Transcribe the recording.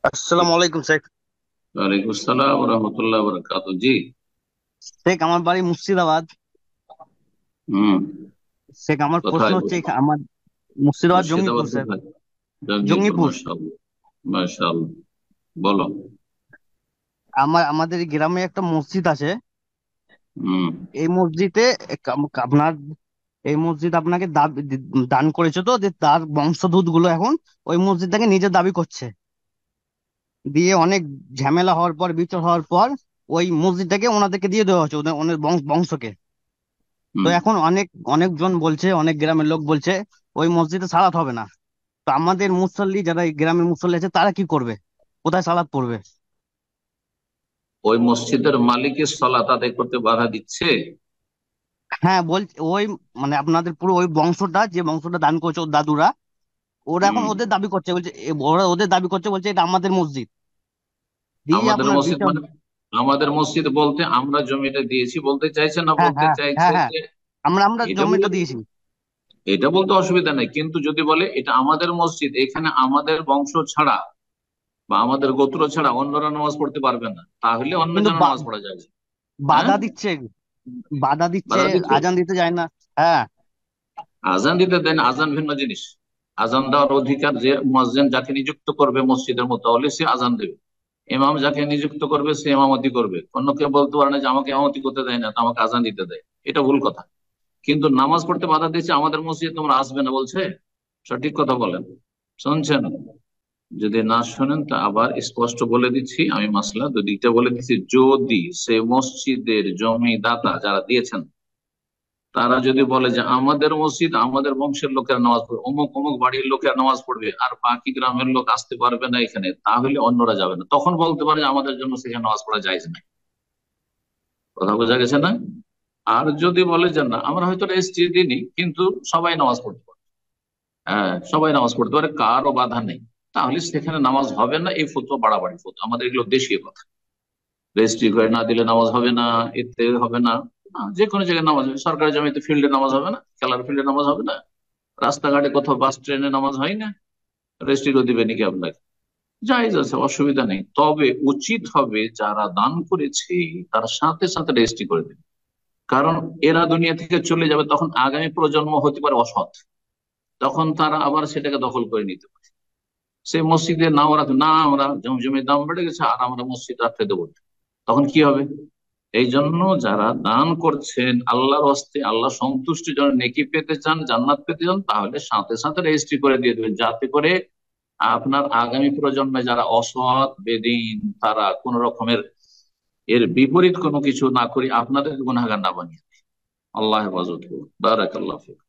আসসালামু আলাইকুম শেখ। ওয়ালাইকুম আসসালাম রহমতুল্লাহ বরকাত। জি। শেখ, আমার বাড়ি মুর্শিদাবাদ। হুম। শেখ, আমার প্রশ্ন কোথায় হচ্ছে আমার মুর্শিদাবাদ জঙ্গিপুর মুর্শিদাবাদ স্যার। কোথায়? জঙ্গিপুর, জঙ্গিপুর। মাশাআল্লাহ। মাশাআল্লাহ। বলো। আমাদের গ্রামে একটা মসজিদ আছে। হুম। এই মসজিদে আপনার এই মসজিদ আপনাকে দান করেছে, তো যে তার বংশধূত গুলো এখন ওই মসজিদটাকে নিজের দাবি করছে। দিয়ে অনেক ঝামেলা হওয়ার পর, বিচার হওয়ার পর ওই মসজিদটাকে ওনাদেরকে দিয়ে দেওয়া হচ্ছে, ওদের ওদের বংশকে। তো হুম। এখন অনেকজন বলছে, অনেক গ্রামের লোক বলছে ওই মসজিদে সালাত হবে না। তো আমাদের মুসল্লি, যারা এই গ্রামের মুসল্লি আছে, তারা কি করবে? কোথায় সালাত পড়বে? ওই মসজিদের মালিকের সালাত আদায় করতে বাধা দিচ্ছে? হ্যাঁ, বলছে ওই মানে আপনাদের পুরো ওই বংশটা, যে বংশটা দান করছে ওর দাদুরা, ওরা এখন হুম। ওদের দাবি করছে, বলছে ওরা ওদের দাবি করছে, বলছে এটা আমাদের মসজিদ। দিয়ে আমাদের আপনার মসজিদ বিচার। মানে আমাদের মসজিদ বলতে আমরা জমিটা দিয়েছি বলতে চাইছে, না হ্যাঁ, বলতে হ্যাঁ, চাইছে হ্যাঁ, হ্যাঁ, যে আমরা এটা বললে জমিটা দিয়েছি। এটা বলতে অসুবিধা নেই, কিন্তু যদি বলে এটা আমাদের মসজিদ, এখানে আমাদের বংশ ছাড়া বা আমাদের গোত্র ছাড়া অন্যরা নামাজ পড়তে পারবে না, তাহলে অন্য কিন্তু জন নামাজ পড়া যাবে। হ্যাঁ। বাধা দিচ্ছে, বাধা দিচ্ছে, বাধা দিচ্ছে। আজান দিতে যায় না। হ্যাঁ। আজান দিতে দেন, আজান ভিন্ন জিনিস। আজান দেওয়ার অধিকার যে মুয়াজ্জিন যাকে নিযুক্ত করবে মসজিদের মোতাওয়ালি, সে আজান দেবে। ইমাম যাকে নিযুক্ত করবে সে ইমামতি করবে। অন্য কেউ বলতে পারে না যে আমাকে ইমামতি করতে দেয় না, তো আমাকে আজান দিতে দেয়। এটা ভুল কথা। কিন্তু নামাজ পড়তে বাধা দিচ্ছে, আমাদের মসজিদে তোমরা আসবে না বলছে। সঠিক কথা বলেন। শুনছেন? যদি না শোনেন তা আবার স্পষ্ট বলে দিচ্ছি, আমি মাসলা দুদিকটা বলে দিচ্ছি। যদি সে মসজিদের জমিদাতা যারা দিয়েছেন, তারা যদি বলে যে আমাদের মসজিদ, আমাদের বংশের লোকের নামাজ পড়বে, অমুক অমুক বাড়ির লোকের নামাজ পড়বে, আর বাকি গ্রামের লোক আসতে পারবে না এখানে, তাহলে অন্যরা যাবে না, তখন বলতে পারে যে আমাদের জন্য সেখানে নামাজ পড়া যায় না। কথা বোঝা গেছে না? আর যদি বলে যে না, আমরা হয়তো রেজিস্ট্রি দিইনি, কিন্তু সবাই নামাজ পড়তে পারে, হ্যাঁ সবাই নামাজ পড়তে পারে, কারও বাধা নেই, তাহলে সেখানে নামাজ হবে না। এই ফতোয়া বাড়াবাড়ি ফতোয়া, আমাদের এগুলো দেশীয় কথা। রেজিস্ট্রি করে না দিলে নামাজ হবে না, এতে হবে না। না, যে কোনো জায়গায় নামাজ হবে। সরকারি জমিতে ফিল্ডে নামাজ হবে না, খেলার ফিল্ডে নামাজ হবে না, রাস্তাঘাটে কোথাও বাস ট্রেনে নামাজ হয় না, রেজিস্ট্রিও দিবে নাকি আপনাকে? জায়েজ আছে, অসুবিধা নেই। তবে উচিত হবে যারা দান করেছে তার সাথে সাথে রেজিস্ট্রি করে দেবে। কারণ এরা দুনিয়া থেকে চলে যাবে, তখন আগামী প্রজন্ম হতে পারে অসৎ, তখন তারা আবার সেটাকে দখল করে নিতে পারে। সে মসজিদে নাও রাখবে না, আমরা জমির দাম বেড়ে গেছে আর আমরা মসজিদ রাখতে দেবো না। তখন কি হবে? এই জন্য যারা দান করছেন আল্লাহর হস্তে, আল্লাহ সন্তুষ্টির জন্য নেকি পেতে চান, জান্নাত পেতে চান, তাহলে সাথে সাথে রেজিস্ট্রি করে দিয়ে দেবেন, যাতে করে আপনার আগামী প্রজন্মে যারা অসৎ বেদিন, তারা কোন রকমের এর বিপরীত কোনো কিছু না করে আপনাদের গুনাহগার না বানিয়ে দেয়। আল্লাহ হেফাজত করুন। বারাকাল্লাহ ফিক।